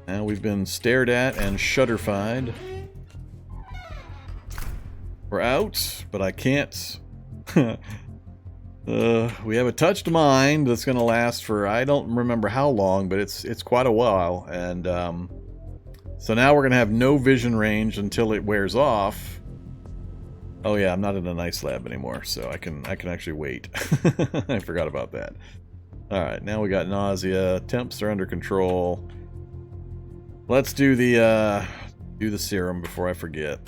Now we've been stared at and shudderfied. We're out, but I can't. We have a touched mind that's going to last for, I don't remember how long, but it's quite a while. And so now we're going to have no vision range until it wears off. Oh yeah, I'm not in an ice lab anymore, so I can actually wait. I forgot about that. All right, now we got nausea. Temps are under control. Let's do the serum before I forget.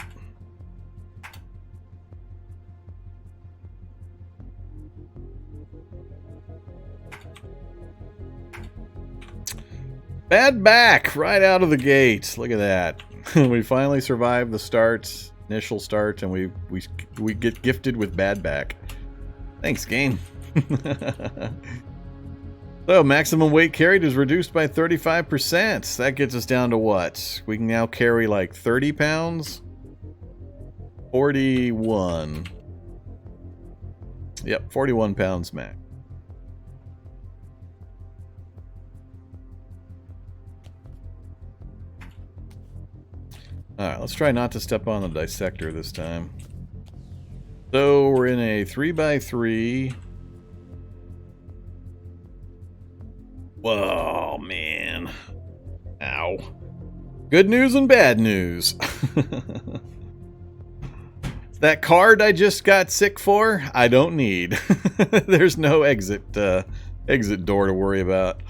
Bad back right out of the gate. Look at that. We finally survived the initial start, and we get gifted with bad back. Thanks, game. So, maximum weight carried is reduced by 35%. That gets us down to what? We can now carry like 30 pounds? 41. Yep, 41 pounds max. Alright, let's try not to step on the dissector this time. So, we're in a 3x3. Whoa, man. Ow. Good news and bad news. That card I just got sick for, I don't need. There's no exit door to worry about.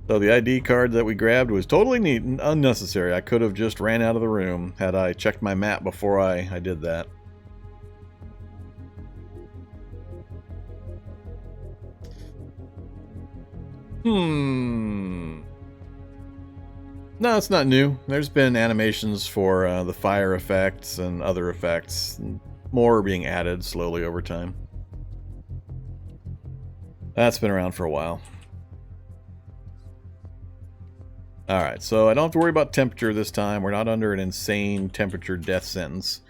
So the ID card that we grabbed was totally neat and unnecessary. I could have just ran out of the room had I checked my map before I did that. No, it's not new. There's been animations for the fire effects and other effects. And more are being added slowly over time. That's been around for a while. Alright, so I don't have to worry about temperature this time. We're not under an insane temperature death sentence.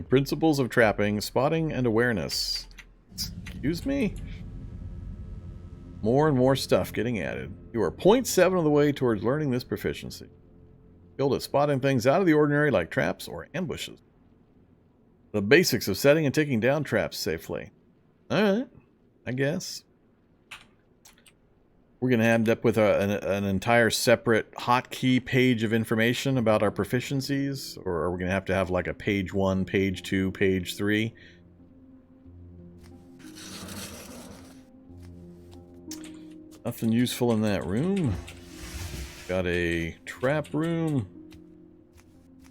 Principles of trapping, spotting, and awareness. Excuse me? More and more stuff getting added. You are 0.7 of the way towards learning this proficiency. Skilled at spotting things out of the ordinary like traps or ambushes. The basics of setting and taking down traps safely. Alright, I guess. We're going to end up with an entire separate hotkey page of information about our proficiencies? Or are we going to have like a page 1, page 2, page 3? Nothing useful in that room. Got a trap room.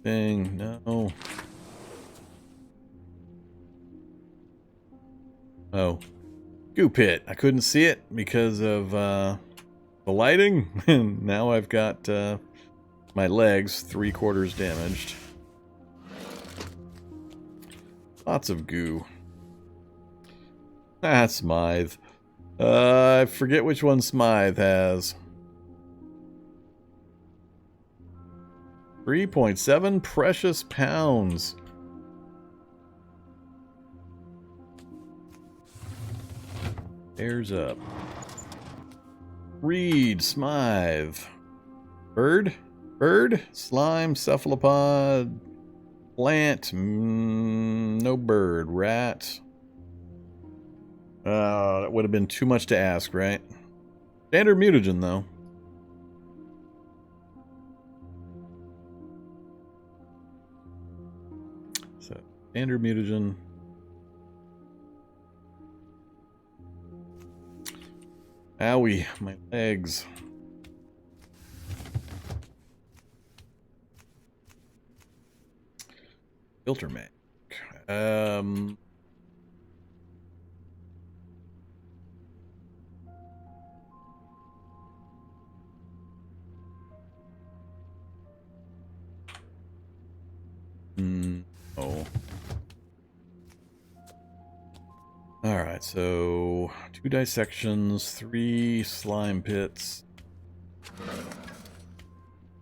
Thing, no. Oh. Goo pit. I couldn't see it because of the lighting. And now I've got my legs 3/4 damaged. Lots of goo. Ah, Smythe. I forget which one Smythe has. 3.7 precious pounds. Airs up. Reed, Smythe. Bird? Bird? Slime, cephalopod. Plant. No bird. Rat. That would have been too much to ask, right? Standard mutagen, though. So, standard mutagen. Owie, my legs. Filter mag. Oh. Alright, so 2 dissections, 3 slime pits.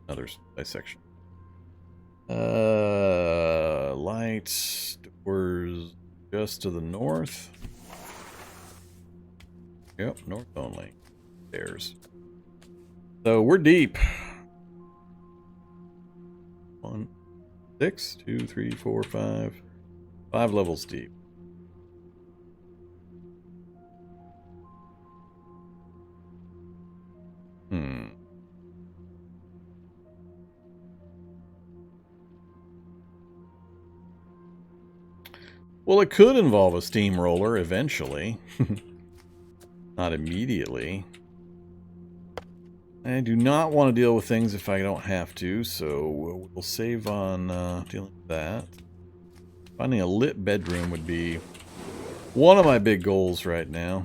Another dissection. Light doors just to the north. Yep, north only. There's. So we're deep. 1, 6, 2, 3, 4, 5. 5 levels deep. Well, it could involve a steamroller eventually. Not immediately. I do not want to deal with things if I don't have to, so we'll save on dealing with that. Finding a lit bedroom would be one of my big goals right now.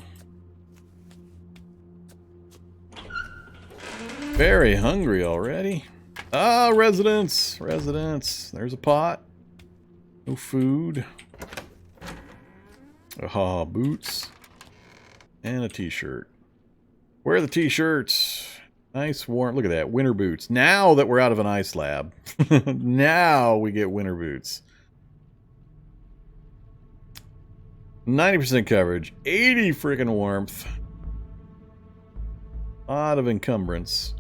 Very hungry already. Ah, residents! Residents. There's a pot. No food. Ah, boots. And a t-shirt. Where are the t-shirts? Nice warm. Look at that. Winter boots. Now that we're out of an ice lab. Now we get winter boots. 90% coverage. 80 freaking warmth. A lot of encumbrance.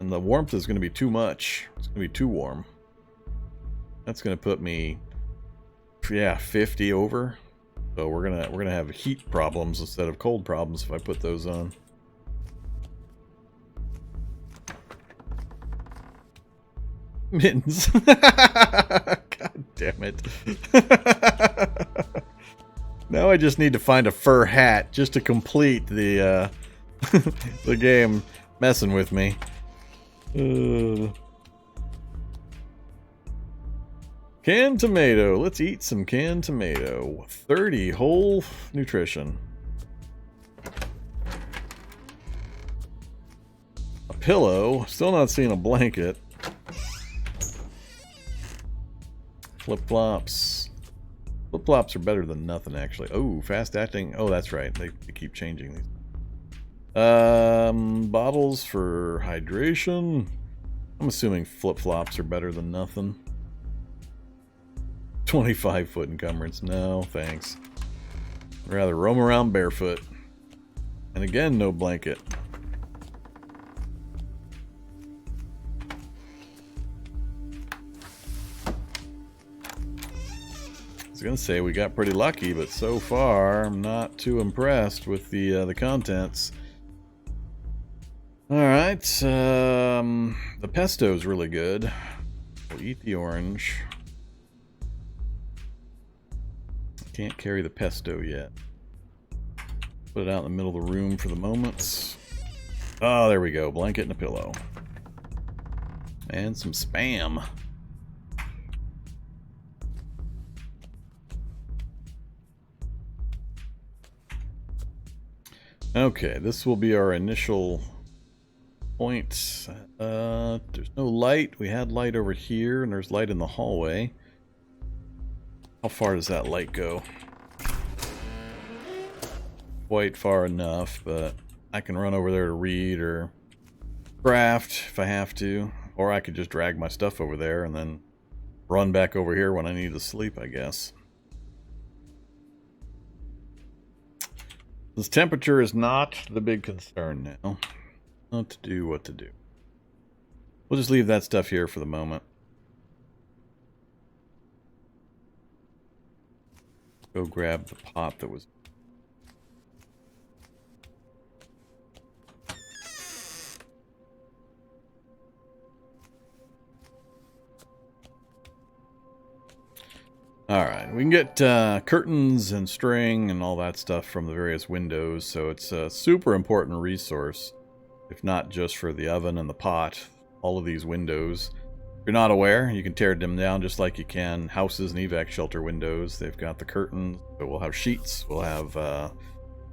And the warmth is going to be too much. It's going to be too warm. That's going to put me, yeah, 50 over. So we're gonna have heat problems instead of cold problems if I put those on. Mittens. God damn it. Now I just need to find a fur hat just to complete the the game messing with me. Canned tomato. Let's eat some canned tomato. 30 whole nutrition. A pillow. Still not seeing a blanket. Flip-flops. Flip-flops are better than nothing, actually. Oh, fast acting. Oh, that's right. They keep changing these. Bottles for hydration. I'm assuming flip-flops are better than nothing. 25-foot encumbrance. No, thanks. I'd rather roam around barefoot. And again, no blanket. I was gonna say we got pretty lucky, but so far I'm not too impressed with the contents. All right, the pesto's really good. We'll eat the orange. Can't carry the pesto yet. Put it out in the middle of the room for the moment. Oh, there we go. Blanket and a pillow. And some Spam. Okay, this will be our initial point. There's no light. We had light over here, and there's light in the hallway. How far does that light go? Quite far enough, but I can run over there to read or craft if I have to. Or I could just drag my stuff over there and then run back over here when I need to sleep, I guess. This temperature is not the big concern now. What to do, what to do. We'll just leave that stuff here for the moment. Go grab the pot that was... Alright, we can get curtains and string and all that stuff from the various windows, so it's a super important resource, if not just for the oven and the pot. All of these windows. If you're not aware, you can tear them down just like you can houses and evac shelter windows. They've got the curtains, so we'll have sheets, we'll have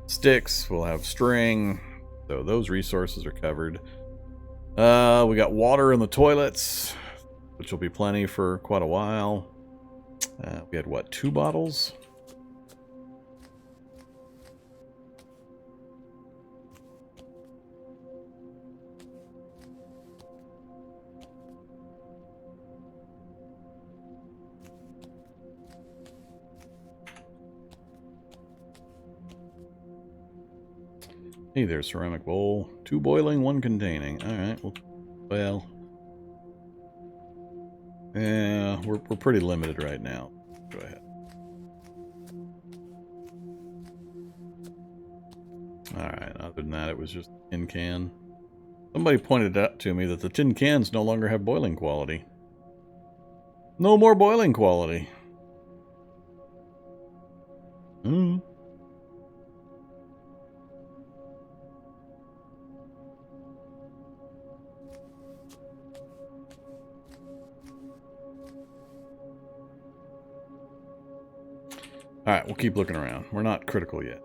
sticks, we'll have string, so those resources are covered. We got water in the toilets, which will be plenty for quite a while. We had, what, 2 bottles? Hey there, ceramic bowl. 2 boiling, 1 containing. Alright, well... Yeah, we're pretty limited right now. Go ahead. Alright, other than that, it was just a tin can. Somebody pointed out to me that the tin cans no longer have boiling quality. No more boiling quality. Hmm. Alright, we'll keep looking around. We're not critical yet.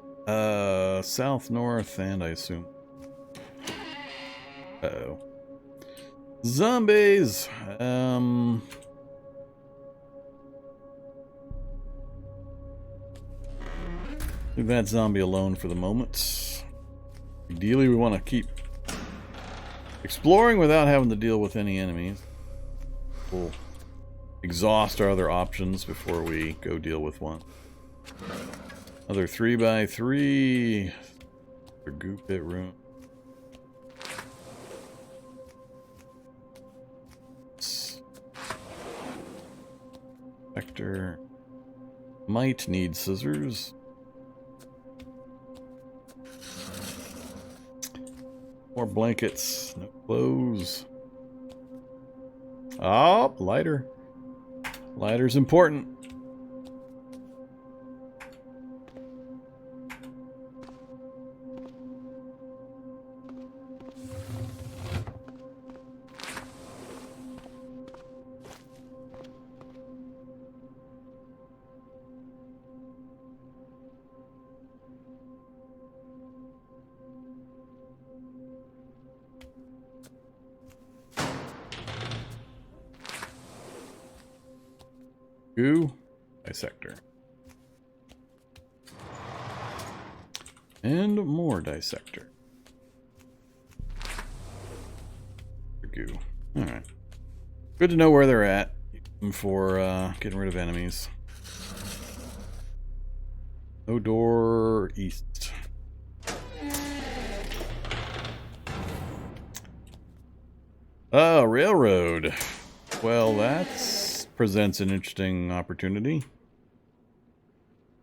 South, north, and I assume... Uh-oh. Zombies! Leave that zombie alone for the moment. Ideally, we want to keep exploring without having to deal with any enemies. We'll exhaust our other options before we go deal with one. Another 3x3. For goo pit room. Vector. Might need scissors. More blankets. No clothes. Oh, lighter. Lighter's important. Goo. Dissector. And more dissector. Goo. Alright. Good to know where they're at for getting rid of enemies. No door east. Railroad. Well, that presents an interesting opportunity.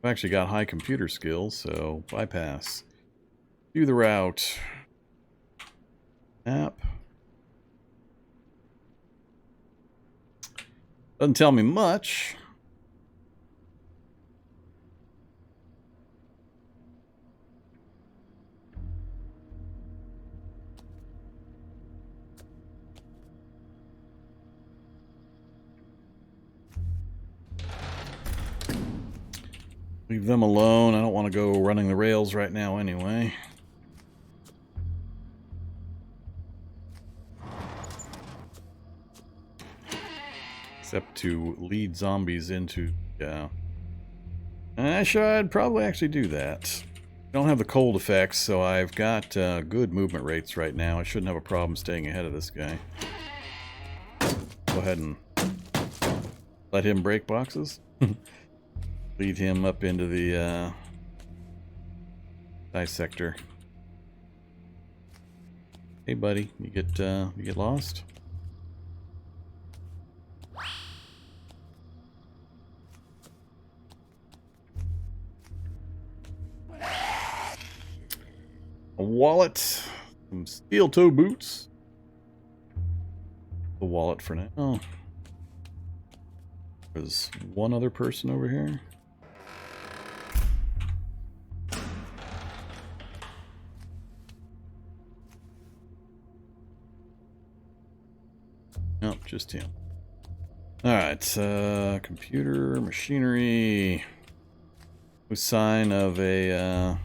I've actually got high computer skills, so bypass. Do the route. Map. Doesn't tell me much. Leave them alone. I don't want to go running the rails right now anyway. Except to lead zombies into... Yeah. I should probably actually do that. I don't have the cold effects, so I've got good movement rates right now. I shouldn't have a problem staying ahead of this guy. Go ahead and let him break boxes. Lead him up into the dissector. Hey, buddy, you get lost? A wallet, some steel toe boots. The wallet for now. Oh. There's one other person over here. Nope, just him. Alright, computer, machinery. No sign of a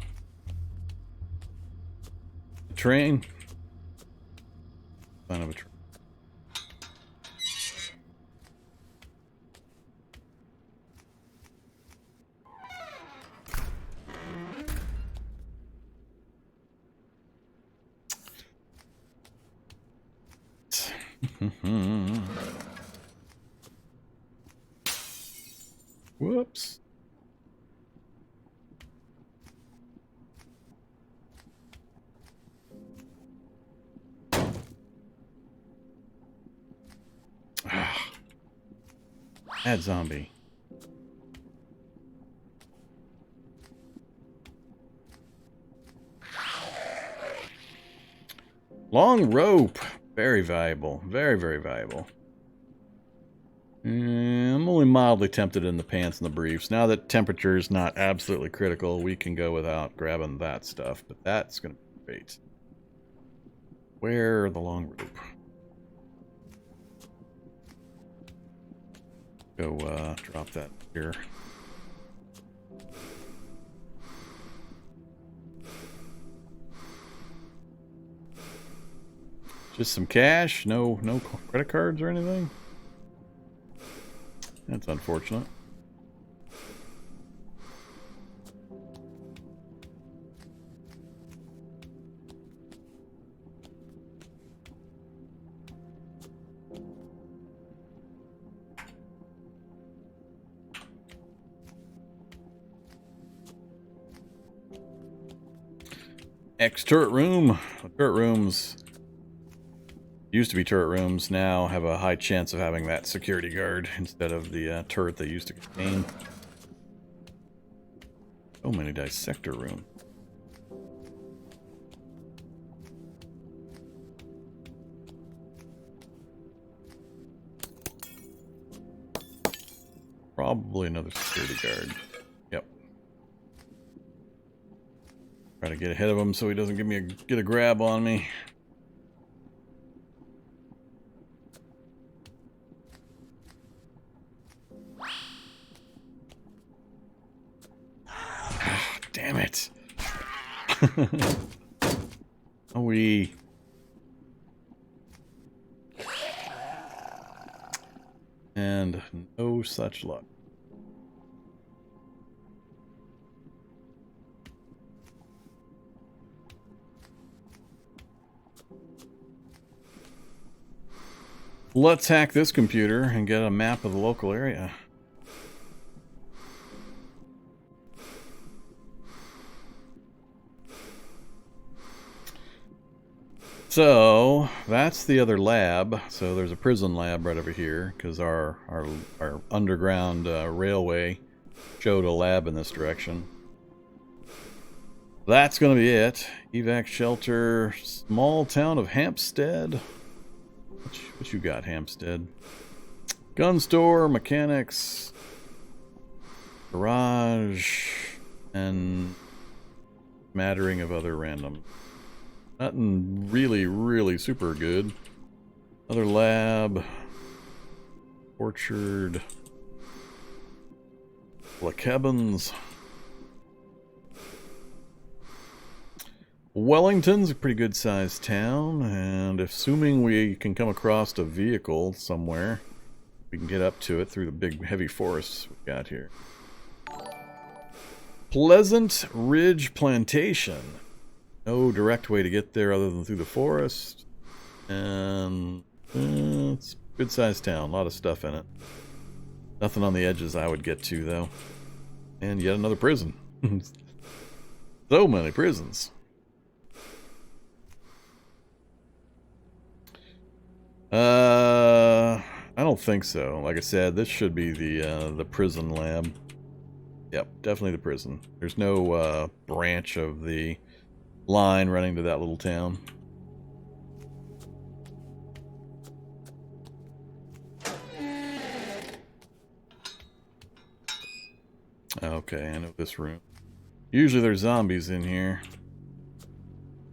train. Sign of a train. Whoops. Add zombie. Long rope. Very valuable. Very, very valuable. I'm only mildly tempted in the pants and the briefs. Now that temperature is not absolutely critical, we can go without grabbing that stuff. But that's going to be great. Where the long rope? Go drop that here. Just some cash? No credit cards or anything? That's unfortunate. Turret room. Turret rooms used to be turret rooms, now have a high chance of having that security guard instead of the turret they used to contain. So many dissector rooms. Probably another security guard. Yep. Try to get ahead of him so he doesn't get a grab on me. Damn it. Oh, and no such luck. Let's hack this computer and get a map of the local area. So that's the other lab. So there's a prison lab right over here because our underground railway showed a lab in this direction. That's going to be it. Evac shelter, small town of Hampstead. What you got, Hampstead? Gun store, mechanics, garage, and smattering of other random. Nothing really super good. Another lab, orchard, La Cabins. Wellington's a pretty good sized town, and assuming we can come across a vehicle somewhere, we can get up to it through the big heavy forests we got here. Pleasant Ridge Plantation. No direct way to get there other than through the forest. And it's a good sized town, a lot of stuff in it. Nothing on the edges I would get to though. And yet another prison. So many prisons. I don't think so. Like I said, this should be the prison lab. Yep, definitely the prison. There's no branch of the line running to that little town. Okay, I know this room. Usually there's zombies in here.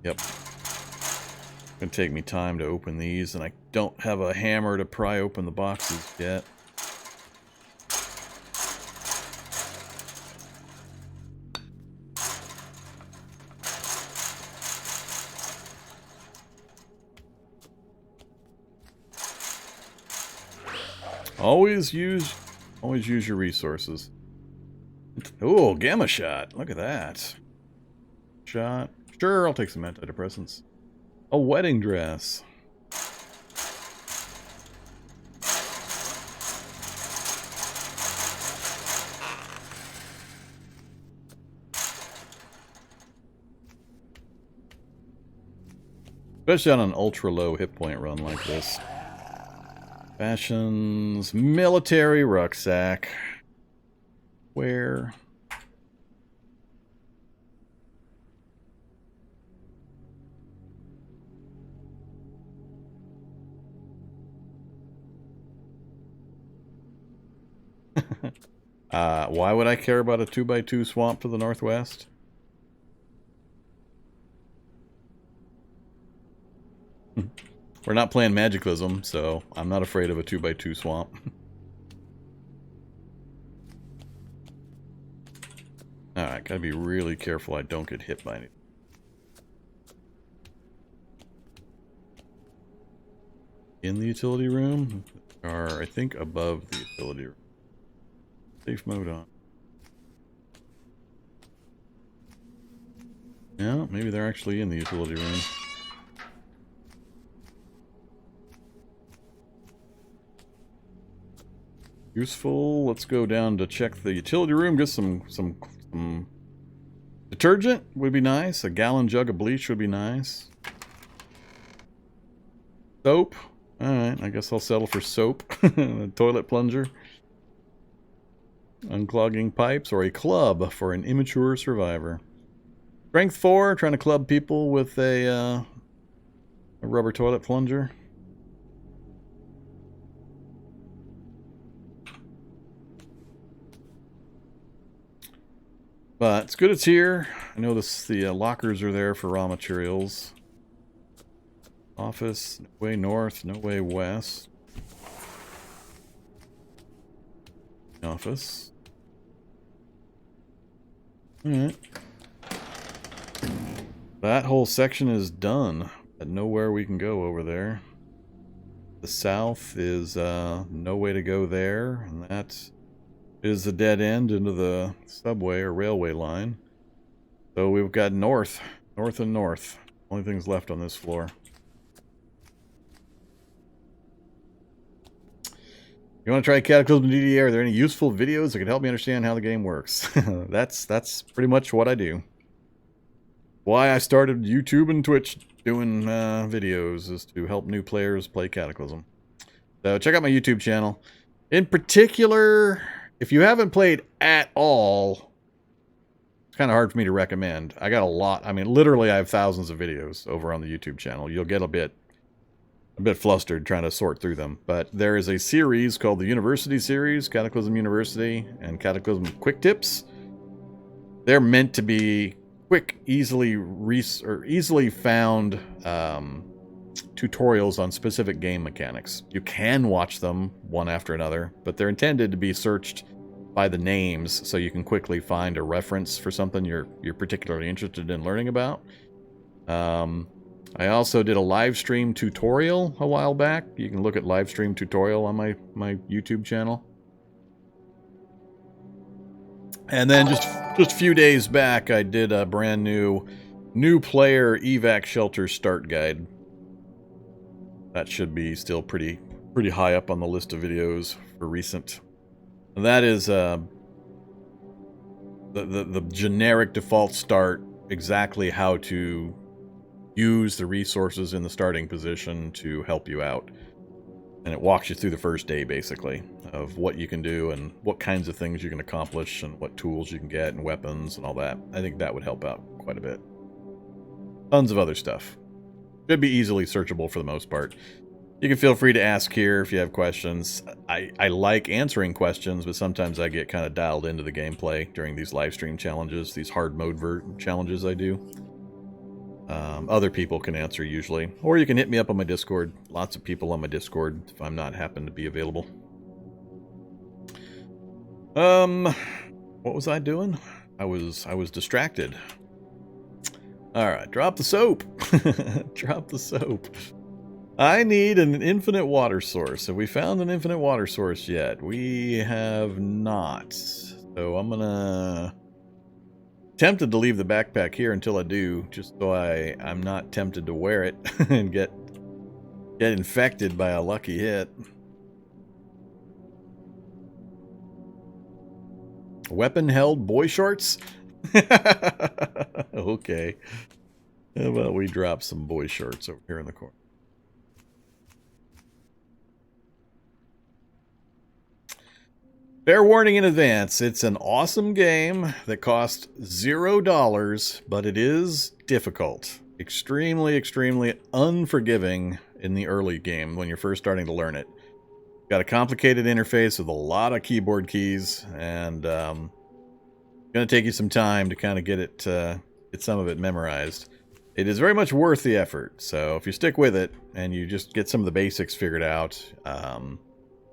Yep. It's gonna take me time to open these, and I don't have a hammer to pry open the boxes yet. Always use your resources. Oh, gamma shot. Look at that. Shot. Sure, I'll take some antidepressants. A wedding dress. Especially on an ultra low hit point run like this. Fashions military rucksack. Where? Why would I care about a 2x2 swamp to the northwest? We're not playing Magicalism, so I'm not afraid of a 2x2 swamp. Alright, gotta be really careful I don't get hit by anything. In the utility room? Are, I think, above the utility room. Safe mode on. Yeah, maybe they're actually in the utility room. Useful. Let's go down to check the utility room. Get some detergent would be nice. A gallon jug of bleach would be nice. Soap. Alright, I guess I'll settle for soap. A toilet plunger. Unclogging pipes, or a club for an immature survivor. Strength 4, trying to club people with a rubber toilet plunger. But it's good it's here. I know the lockers are there for raw materials. Office, no way north, no way west. Office. Alright. That whole section is done. But nowhere we can go over there. The south is no way to go there, and that is a dead end into the subway or railway line. So we've got north, north and north. Only things left on this floor. You want to try Cataclysm DDA? Are there any useful videos that could help me understand how the game works? That's pretty much what I do. Why I started YouTube and Twitch doing videos is to help new players play Cataclysm. So check out my YouTube channel. In particular, if you haven't played at all, it's kind of hard for me to recommend. I got a lot. I mean, literally, I have thousands of videos over on the YouTube channel. You'll get a bit flustered trying to sort through them. But there is a series called the University Series, Cataclysm University, and Cataclysm Quick Tips. They're meant to be quick, easily found tutorials on specific game mechanics. You can watch them one after another, but they're intended to be searched by the names so you can quickly find a reference for something you're particularly interested in learning about. I also did a live stream tutorial a while back. You can look at live stream tutorial on my YouTube channel. And then just a few days back, I did a brand new player evac shelter start guide. That should be still pretty high up on the list of videos for recent. And that is the generic default start, exactly how to use the resources in the starting position to help you out. And it walks you through the first day, basically, of what you can do and what kinds of things you can accomplish and what tools you can get and weapons and all that. I think that would help out quite a bit. Tons of other stuff. Should be easily searchable for the most part. You can feel free to ask here if you have questions. I like answering questions, but sometimes I get kind of dialed into the gameplay during these live stream challenges, these hard mode challenges I do. Other people can answer usually, or you can hit me up on my Discord. Lots of people on my Discord if I'm not happen to be available. What was I doing? I was distracted. All right, drop the soap. Drop the soap. I need an infinite water source. Have we found an infinite water source yet? We have not. So I'm gonna tempted to leave the backpack here until I do, just so I'm not tempted to wear it and get infected by a lucky hit. Weapon held boy shorts? Okay. How about we drop some boy shorts over here in the corner? Fair warning in advance, it's an awesome game that costs $0, but it is difficult. Extremely, extremely unforgiving in the early game when you're first starting to learn it. Got a complicated interface with a lot of keyboard keys, and going to take you some time to kind of get some of it memorized. It is very much worth the effort, so if you stick with it and you just get some of the basics figured out,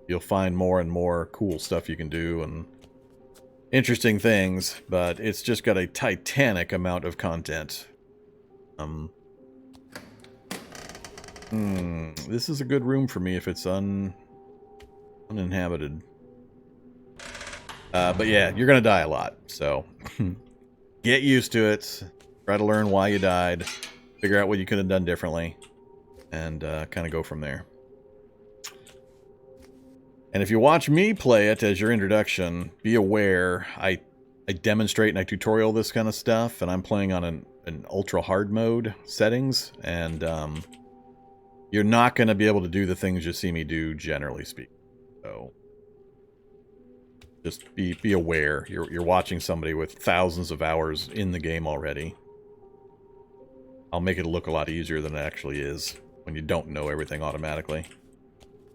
you'll find more and more cool stuff you can do and interesting things, but it's just got a titanic amount of content. This is a good room for me if it's uninhabited. But yeah, you're going to die a lot, so get used to it. Try to learn why you died, figure out what you could have done differently, and kind of go from there. And if you watch me play it as your introduction, be aware I demonstrate and I tutorial this kind of stuff, and I'm playing on an ultra hard mode settings, and you're not going to be able to do the things you see me do, generally speaking. So just be aware. You're watching somebody with thousands of hours in the game already. I'll make it look a lot easier than it actually is when you don't know everything automatically.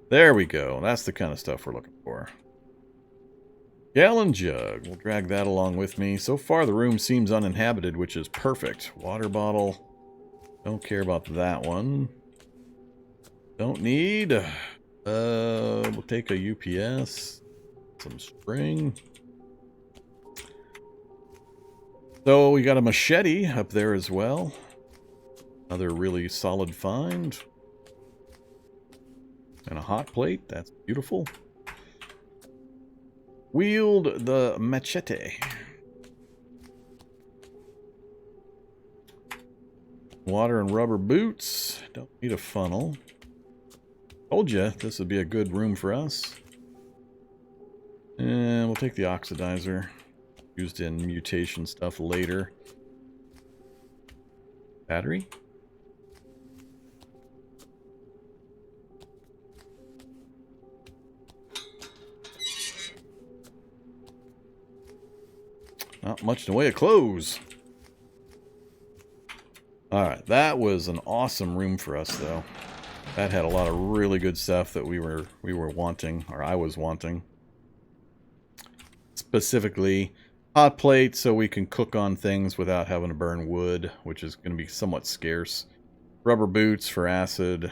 There we go. That's the kind of stuff we're looking for. Gallon jug. We'll drag that along with me. So far the room seems uninhabited, which is perfect. Water bottle. Don't care about that one. Don't need. We'll take a UPS. Some string. So we got a machete up there as well. Another really solid find. And a hot plate. That's beautiful. Wield the machete. Water and rubber boots. Don't need a funnel. Told you this would be a good room for us. And we'll take the oxidizer. Used in mutation stuff later. Battery. Not much in the way of clothes. Alright, that was an awesome room for us, though. That had a lot of really good stuff that we were wanting, or I was wanting. Specifically, hot plate so we can cook on things without having to burn wood, which is going to be somewhat scarce. Rubber boots for acid.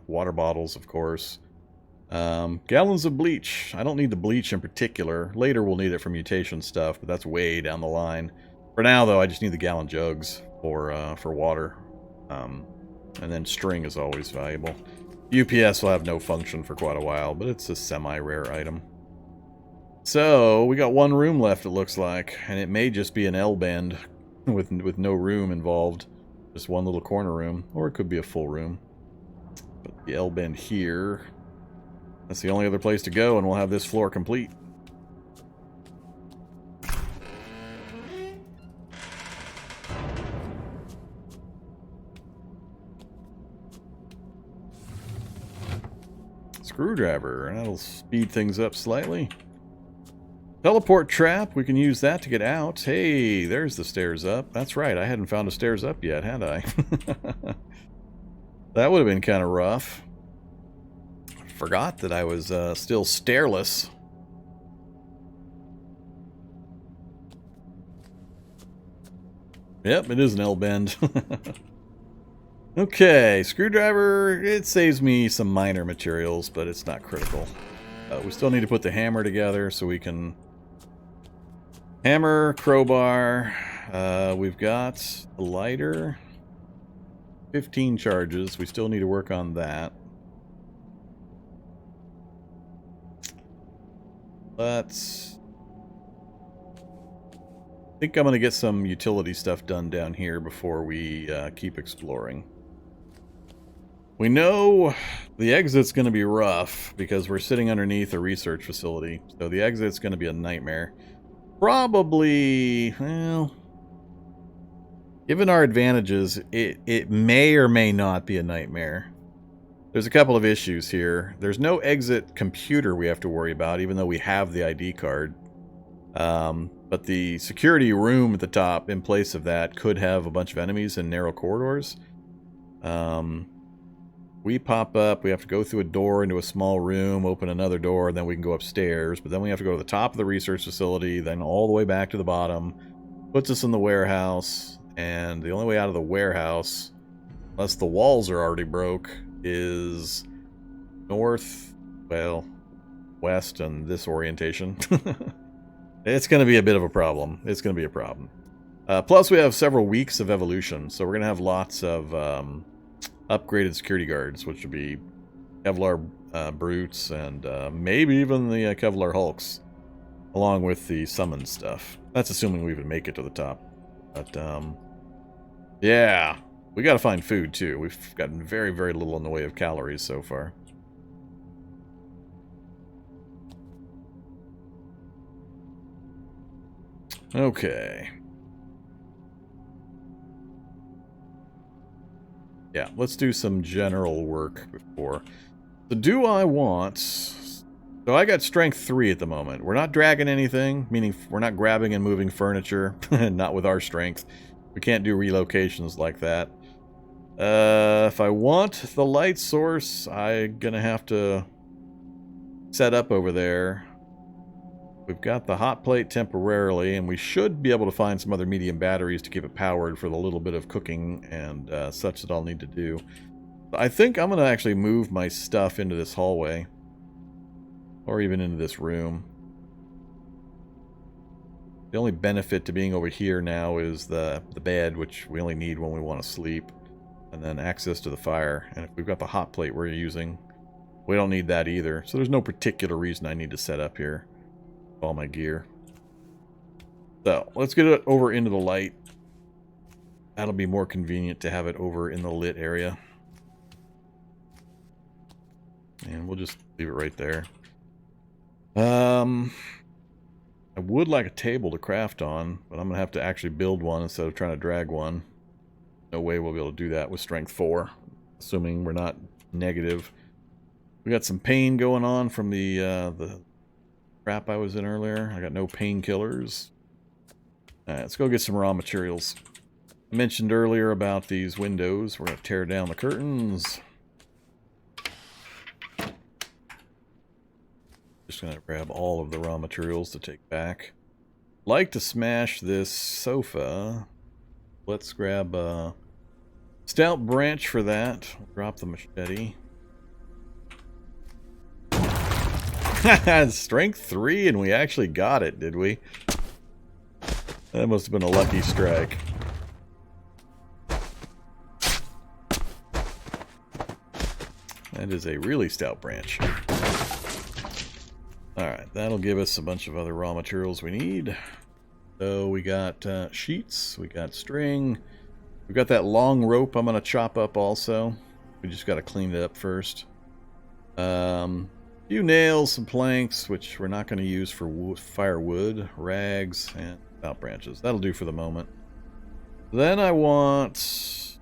Water bottles, of course. Gallons of bleach. I don't need the bleach in particular. Later we'll need it for mutation stuff, but that's way down the line. For now, though, I just need the gallon jugs for water. And then string is always valuable. UPS will have no function for quite a while, but it's a semi-rare item. So, we got one room left, it looks like, and it may just be an L-bend with no room involved. Just one little corner room, or it could be a full room. But the L-bend here... That's the only other place to go, and we'll have this floor complete. Screwdriver, and that'll speed things up slightly. Teleport trap, we can use that to get out. Hey, there's the stairs up. That's right, I hadn't found a stairs up yet, had I? That would have been kind of rough. Forgot that I was still stairless. Yep, it is an L-bend. Okay, screwdriver, it saves me some minor materials, but it's not critical. We still need to put the hammer together so we can... Hammer, crowbar, we've got a lighter. 15 charges, we still need to work on that. I think I'm going to get some utility stuff done down here before we keep exploring. We know the exit's going to be rough because we're sitting underneath a research facility. So the exit's going to be a nightmare. Probably, well, given our advantages, it may or may not be a nightmare. There's a couple of issues here. There's no exit computer we have to worry about, even though we have the ID card. But the security room at the top, in place of that, could have a bunch of enemies in narrow corridors. We pop up, we have to go through a door into a small room, open another door, and then we can go upstairs. But then we have to go to the top of the research facility, then all the way back to the bottom. Puts us in the warehouse, and the only way out of the warehouse, unless the walls are already broke, is north, well, west, and this orientation. It's going to be a bit of a problem. It's going to be a problem. Plus, we have several weeks of evolution, so we're going to have lots of upgraded security guards, which would be Kevlar brutes and maybe even the Kevlar hulks, along with the summon stuff. That's assuming we even make it to the top. But, yeah, we got to find food, too. We've gotten very, very little in the way of calories so far. Okay. Yeah, let's do some general work before. So do I want... So I got strength 3 at the moment. We're not dragging anything, meaning we're not grabbing and moving furniture. Not with our strength. We can't do relocations like that. If I want the light source, I'm going to have to set up over there. We've got the hot plate temporarily, and we should be able to find some other medium batteries to keep it powered for the little bit of cooking and such that I'll need to do. I think I'm going to actually move my stuff into this hallway, or even into this room. The only benefit to being over here now is the bed, which we only need when we want to sleep, and then access to the fire. And if we've got the hot plate we're using, we don't need that either. So there's no particular reason I need to set up here all my gear. So let's get it over into the light. That'll be more convenient to have it over in the lit area. And we'll just leave it right there. I would like a table to craft on, but I'm going to have to actually build one instead of trying to drag one. No way we'll be able to do that with strength 4, assuming we're not negative. We got some pain going on from the crap I was in earlier. I got no painkillers. Alright, let's go get some raw materials. I mentioned earlier about these windows. We're going to tear down the curtains. Just going to grab all of the raw materials to take back. Like to smash this sofa. Let's grab a stout branch for that. Drop the machete. Strength 3, and we actually got it, did we? That must have been a lucky strike. That is a really stout branch. Alright, that'll give us a bunch of other raw materials we need. So we got sheets, we got string, we've got that long rope I'm going to chop up also. We just got to clean it up first. Few nails, some planks, which we're not going to use for firewood, rags, and stout branches. That'll do for the moment. Then I want...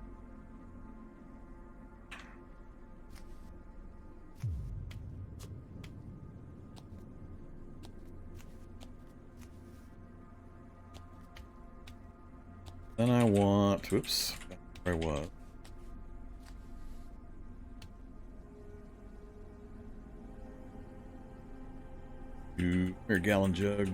Whoops. Where I was. Here, gallon jug.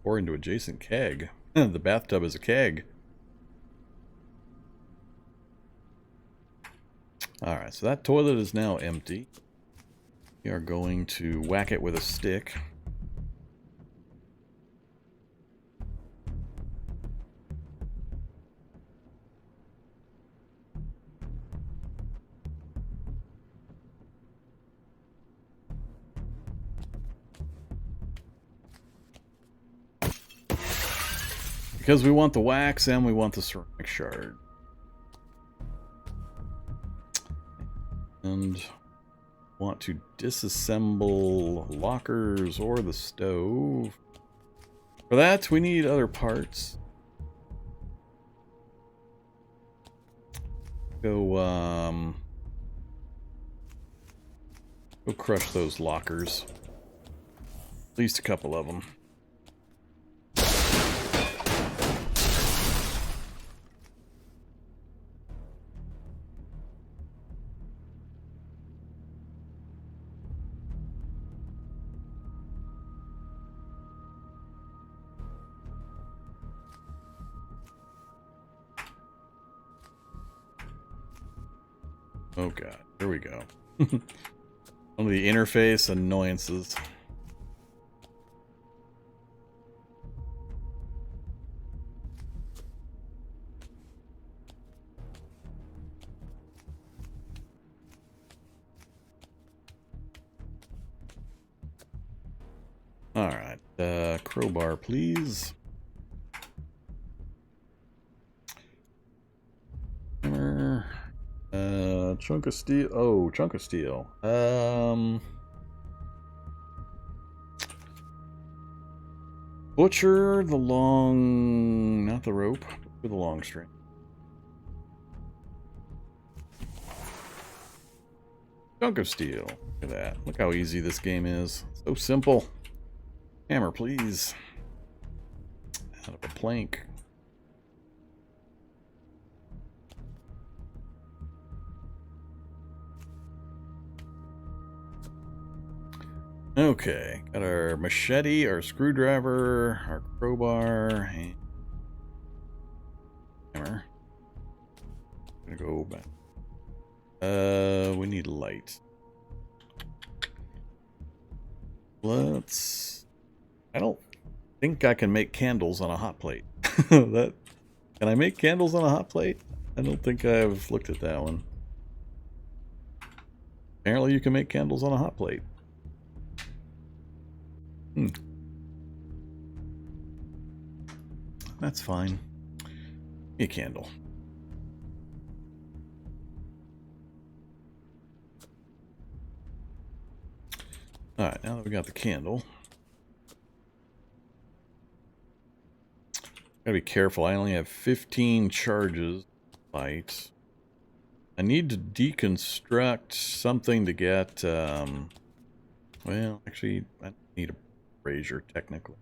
Pour into adjacent keg. The bathtub is a keg. Alright, so that toilet is now empty. We are going to whack it with a stick. Because we want the wax and we want the ceramic shard. And want to disassemble lockers or the stove. For that, we need other parts. Go crush those lockers. At least a couple of them. Oh god, here we go. One of the interface annoyances. Alright, crowbar please. Hammer. Chunk of steel. Oh, chunk of steel. Butcher the long, not the rope, but the long string. Chunk of steel. Look at that. Look how easy this game is. So simple. Hammer, please. Out of a plank. Okay, got our machete, our screwdriver, our crowbar, hammer. Gonna go back. We need light. I don't think I can make candles on a hot plate. Can I make candles on a hot plate? I don't think I've looked at that one. Apparently you can make candles on a hot plate. That's fine. Give me a candle. Alright, now that we got the candle. Gotta be careful, I only have 15 charges. Light. I need to deconstruct something to get, well, actually, I need a brazier, technically.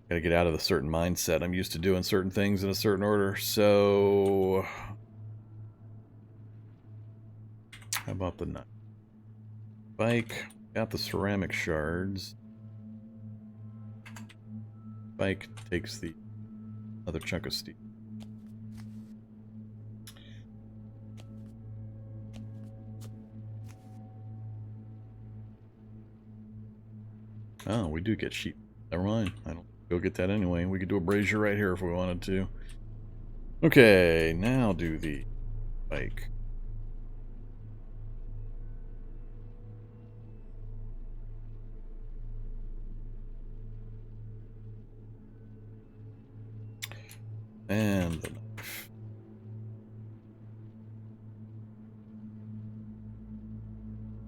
Gotta get out of the certain mindset. I'm used to doing certain things in a certain order, so... How about the nut? Bike. Got the ceramic shards. Bike takes the other chunk of steel. Oh, we do get sheep. Never mind. I don't go get that anyway. We could do a brazier right here if we wanted to. Okay, now do the bike. And the knife.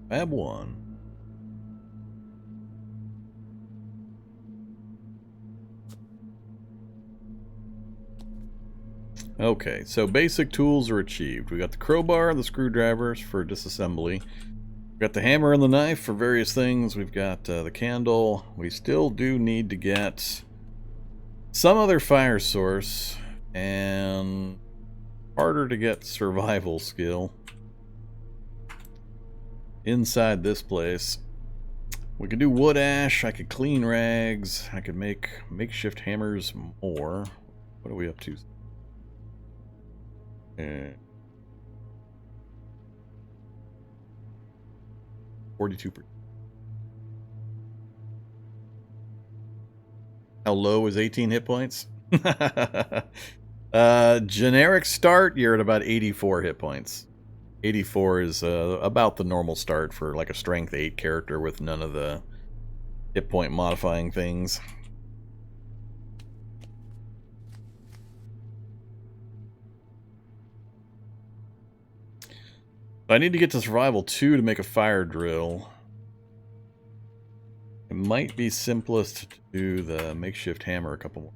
Fab 1. Okay, so basic tools are achieved. We got the crowbar, the screwdrivers for disassembly. We've got the hammer and the knife for various things. We've got the candle. We still do need to get some other fire source and harder to get survival skill inside this place. We could do wood ash. I could clean rags. I could make makeshift hammers more. What are we up to? 42%. How low is 18 hit points? Generic start, you're at about 84 hit points. 84 is about the normal start for like a strength 8 character with none of the hit point modifying things. I need to get to survival 2 to make a fire drill. It might be simplest to do the makeshift hammer a couple more.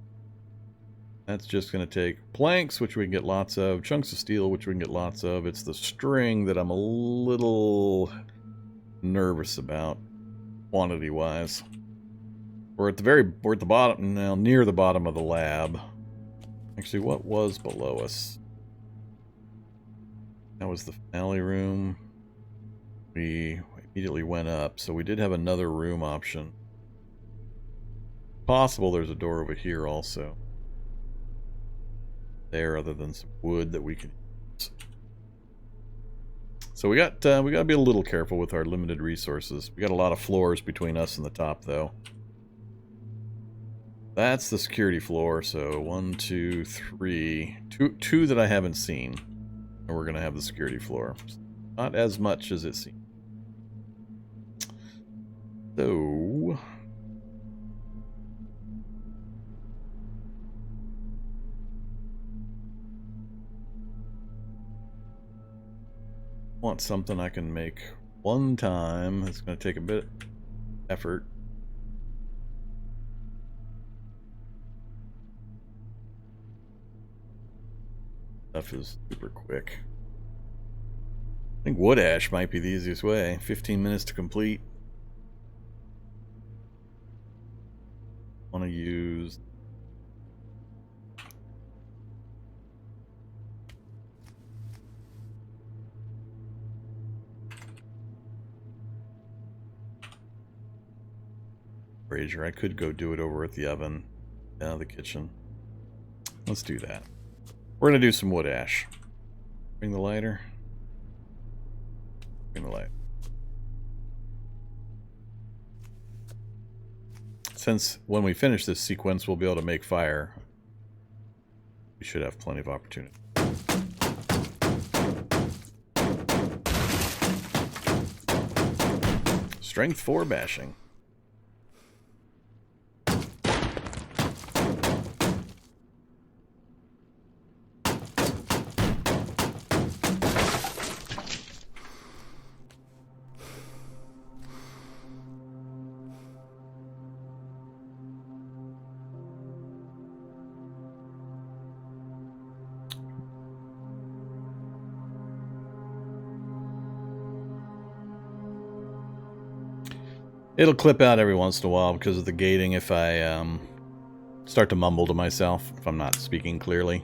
That's just going to take planks, which we can get lots of, chunks of steel, which we can get lots of. It's the string that I'm a little nervous about, quantity-wise. We're at the bottom now, near the bottom of the lab. Actually, what was below us? That was the finale room. We immediately went up, so we did have another room option. Possible there's a door over here also. There, other than some wood that we can use. So we got to be a little careful with our limited resources. We got a lot of floors between us and the top, though. That's the security floor. So 1, 2, 3, two that I haven't seen, and we're gonna have the security floor. Not as much as it seems. So want something I can make one time. It's going to take a bit of effort. Stuff is super quick. I think wood ash might be the easiest way. 15 minutes to complete. Want to use brazier. I could go do it over at the oven, the kitchen. Let's do that. We're gonna do some wood ash. Bring the lighter. Bring the light. Since when we finish this sequence, we'll be able to make fire. We should have plenty of opportunity. Strength 4 bashing. It'll clip out every once in a while because of the gating if I start to mumble to myself, if I'm not speaking clearly.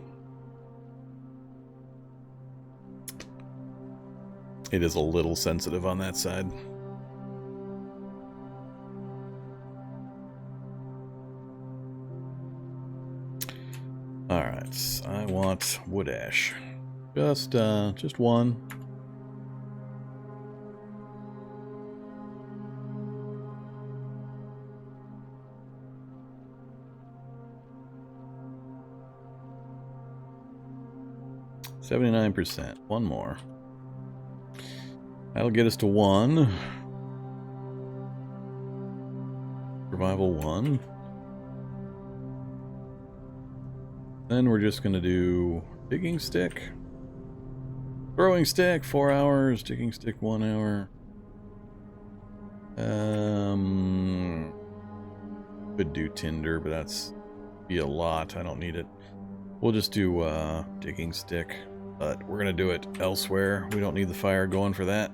It is a little sensitive on that side. Alright, I want wood ash. Just one. %. One more. That'll get us to 1. Survival 1. Then we're just gonna do digging stick. Throwing stick 4 hours. Digging stick 1 hour. Could do tinder, but that's be a lot. I don't need it. We'll just do digging stick. But we're going to do it elsewhere. We don't need the fire going for that.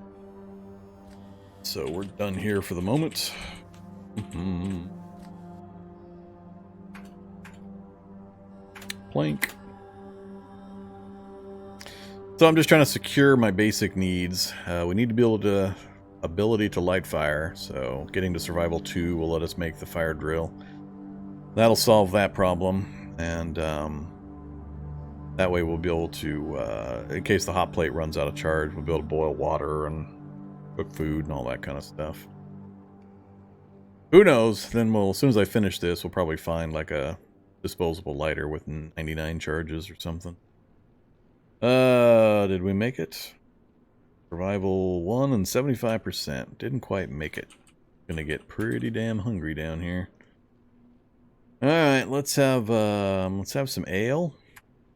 So we're done here for the moment. Plank. So I'm just trying to secure my basic needs. We need to be able to ability to light fire. So getting to survival 2 will let us make the fire drill. That'll solve that problem. And that way we'll be able to, in case the hot plate runs out of charge, we'll be able to boil water and cook food and all that kind of stuff. Who knows? Then as soon as I finish this, we'll probably find like a disposable lighter with 99 charges or something. Did we make it? Survival 1 and 75%. Didn't quite make it. Gonna get pretty damn hungry down here. Alright, let's have some ale.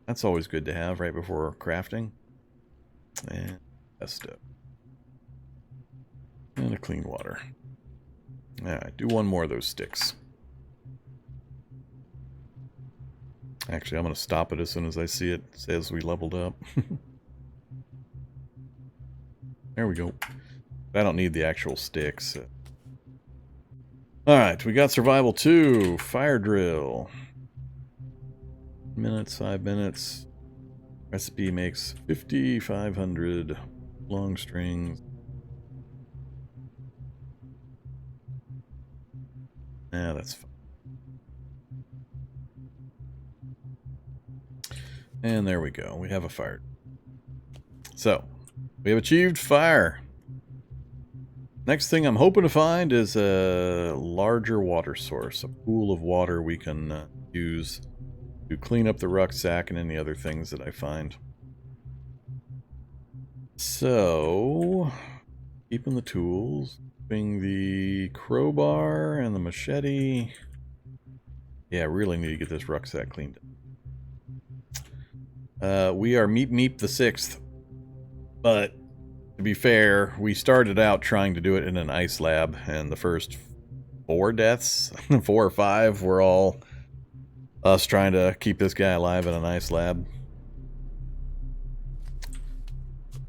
That's always good to have right before crafting. And Pesto. And a clean water. Alright, do one more of those sticks. Actually, I'm going to stop it as soon as I see it. It says we leveled up. There we go. I don't need the actual sticks. Alright, we got Survival 2. Fire Drill. Minutes, 5 minutes. Recipe makes 5,500 long strings. Yeah, that's fine. And there we go. We have a fire. So, we have achieved fire. Next thing I'm hoping to find is a larger water source. A pool of water we can use to clean up the rucksack and any other things that I find. So, keeping the tools. Keeping the crowbar and the machete. Yeah, I really need to get this rucksack cleaned up. We are Meep Meep the 6th. But, to be fair, we started out trying to do it in an ice lab, and the first 4 deaths, 4 or 5, were all us trying to keep this guy alive in an ice lab.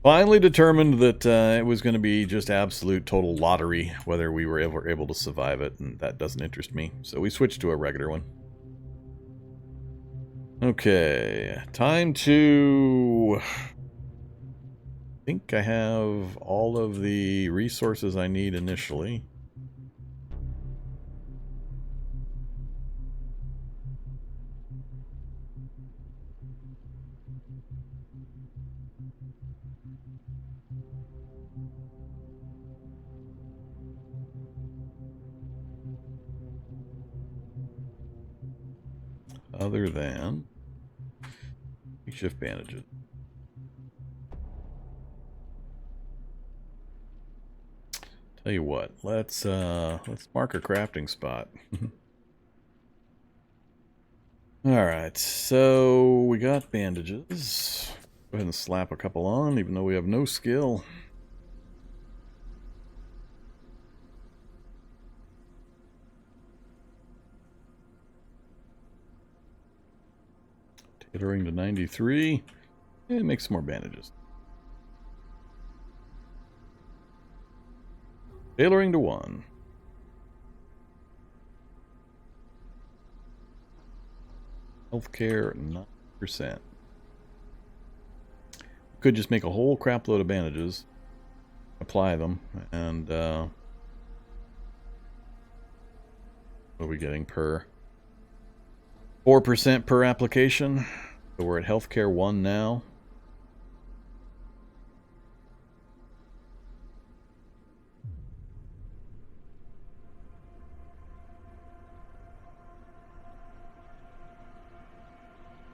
Finally determined that it was going to be just absolute total lottery whether we were ever able to survive it, and that doesn't interest me. So we switched to a regular one. Okay, time to... I think I have all of the resources I need initially. Other than makeshift bandages. Tell you what, let's mark a crafting spot. Alright, so we got bandages. Go ahead and slap a couple on, even though we have no skill. Tailoring to 93. And make some more bandages. Tailoring to 1. Healthcare 9%. Could just make a whole crap load of bandages, apply them, and what are we getting per? 4% per application. So we're at healthcare 1 now.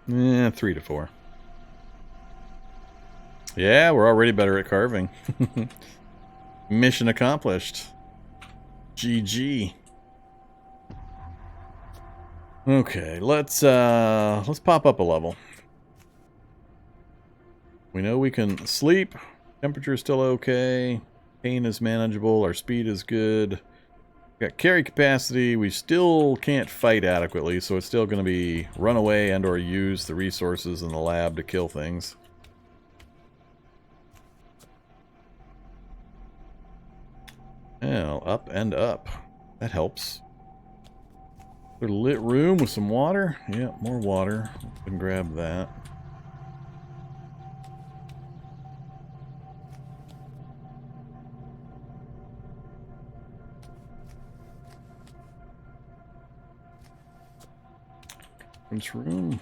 Yeah, 3 to 4. Yeah, we're already better at carving. Mission accomplished. GG. Okay, let's pop up a level. We know we can sleep. Temperature is still okay. Pain is manageable. Our speed is good. Got carry capacity. We still can't fight adequately, so it's still going to be run away and or use the resources in the lab to kill things. Well, up and up. That helps. A lit room with some water. Yeah, more water. We can grab that. This room.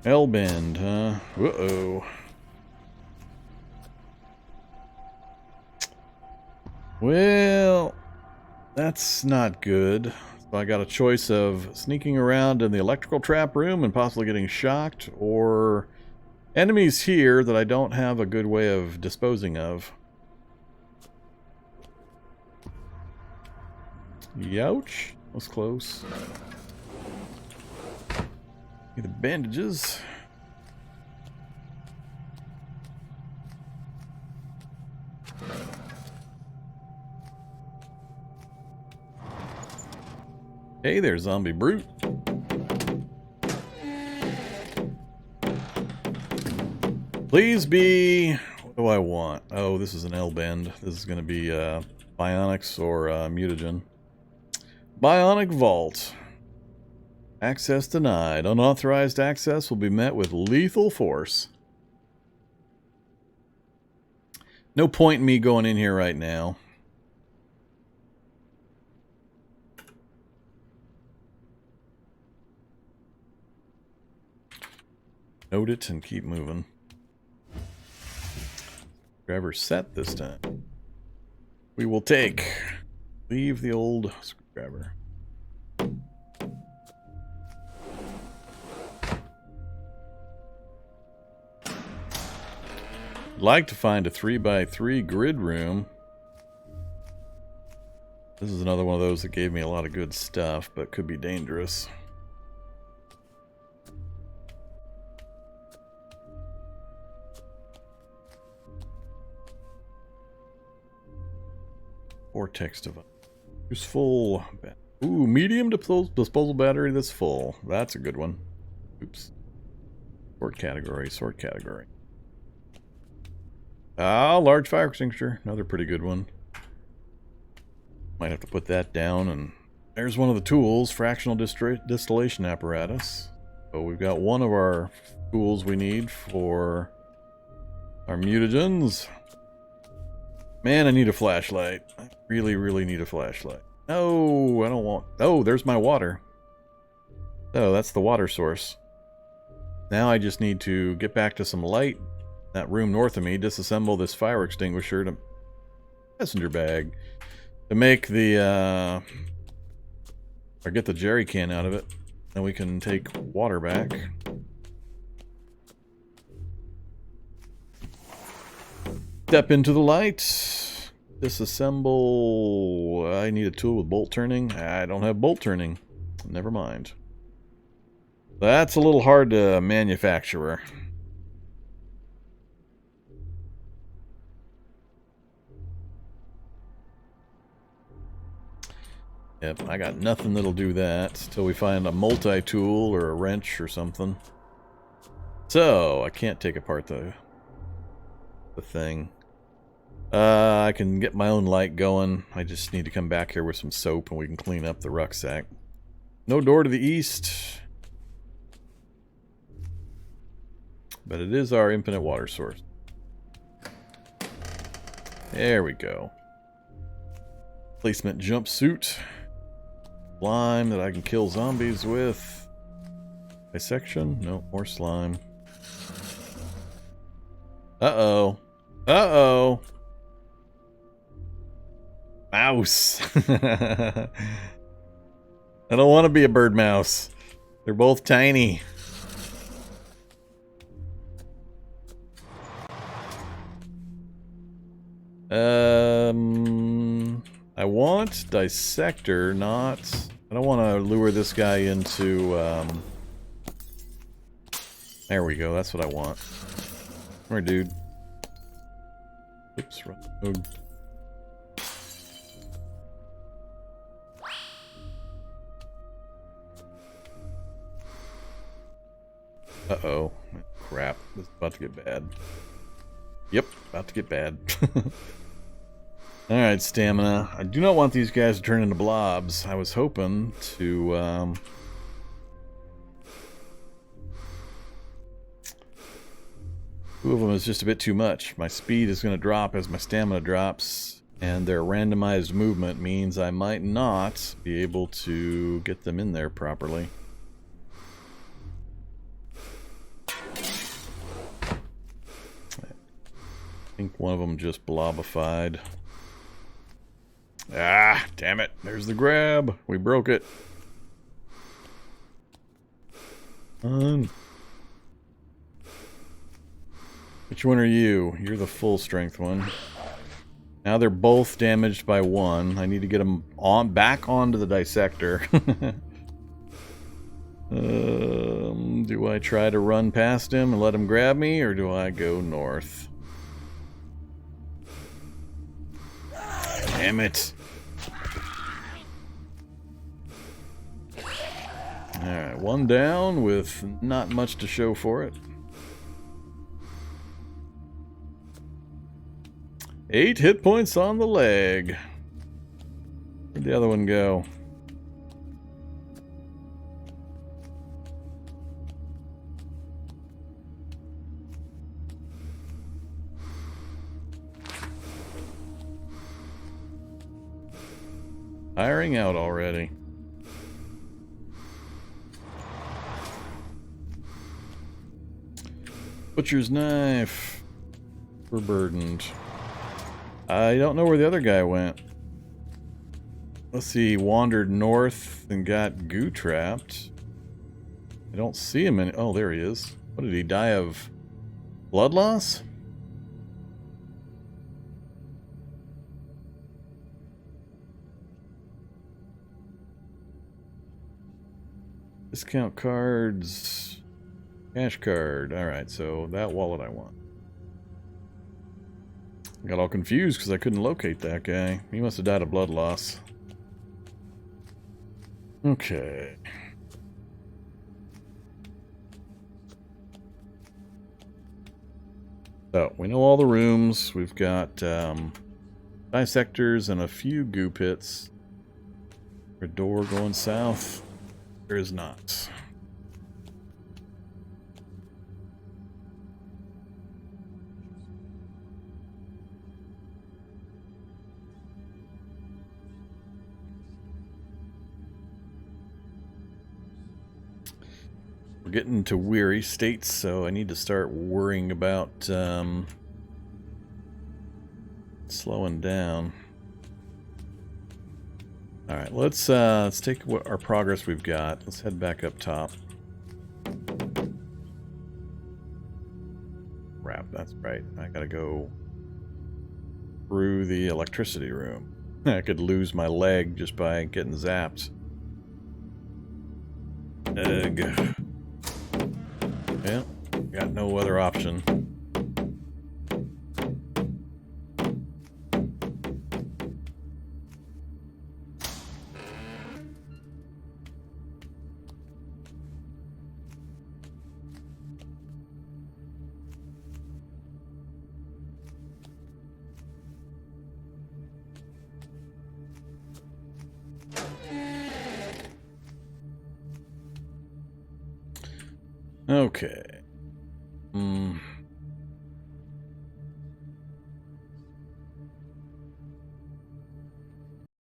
Hellbend, huh? Uh-oh. Well, that's not good. So I got a choice of sneaking around in the electrical trap room and possibly getting shocked, or enemies here that I don't have a good way of disposing of. Youch. That was close. Need the bandages. Hey there, zombie brute. Please be... What do I want? Oh, this is an L-bend. This is going to be Bionics or Mutagen. Bionic Vault. Access denied. Unauthorized access will be met with lethal force. No point in me going in here right now. Note it and keep moving. Screwdriver set this time. We will take. Leave the old screwdriver. Like to find a 3x3 grid room. This is another one of those that gave me a lot of good stuff, but could be dangerous. Vortex device. Useful. Ooh, medium disposal battery that's full. That's a good one. Oops. Sort category, sort category. Ah, large fire extinguisher. Another pretty good one. Might have to put that down. And there's one of the tools. Fractional distillation apparatus. So we've got one of our tools we need for our mutagens. Man, I need a flashlight. I really, really need a flashlight. No, I don't want... Oh, there's my water. Oh, that's the water source. Now I just need to get back to some light. That room north of me, disassemble this fire extinguisher to messenger bag to make the or get the jerry can out of it. Then we can take water back. Step into the light. Disassemble. I need a tool with bolt turning. I don't have bolt turning. Never mind. That's a little hard to manufacture. Yep, I got nothing that'll do that till we find a multi-tool or a wrench or something. So, I can't take apart the thing. I can get my own light going. I just need to come back here with some soap and we can clean up the rucksack. No door to the east. But it is our infinite water source. There we go. Placement jumpsuit. Slime that I can kill zombies with. Dissection? No, more slime. Uh-oh. Uh-oh. Mouse. I don't want to be a bird mouse. They're both tiny. I want Dissector, not... I don't want to lure this guy into... There we go, that's what I want. Come here, dude. Oops, wrong mode. Uh-oh. Crap. This is about to get bad. Yep, about to get bad. Alright, stamina. I do not want these guys to turn into blobs. I was hoping to... Two of them is just a bit too much. My speed is going to drop as my stamina drops, and their randomized movement means I might not be able to get them in there properly. I think one of them just blobified. Ah, damn it. There's the grab. We broke it. Which one are you? You're the full strength one. Now they're both damaged by 1. I need to get them back onto the dissector. Do I try to run past him and let him grab me, or do I go north? Damn it. Alright, 1 down with not much to show for it. 8 hit points on the leg. Where'd the other one go? Firing out already. Butcher's knife. We're burdened. I don't know where the other guy went. Let's see, he wandered north and got goo trapped. I don't see him any. Oh, there he is. What did he die of? Blood loss? Discount cards. Cash card. Alright, so that wallet I want. I got all confused because I couldn't locate that guy. He must have died of blood loss. Okay. So, we know all the rooms. We've got dissectors and a few goo pits. A door going south. There is not. We're getting into weary states, so I need to start worrying about slowing down. All right, let's take what our progress we've got. Let's head back up top. Crap, that's right. I gotta go through the electricity room. I could lose my leg just by getting zapped. Ugh. Yeah, got no other option. Okay.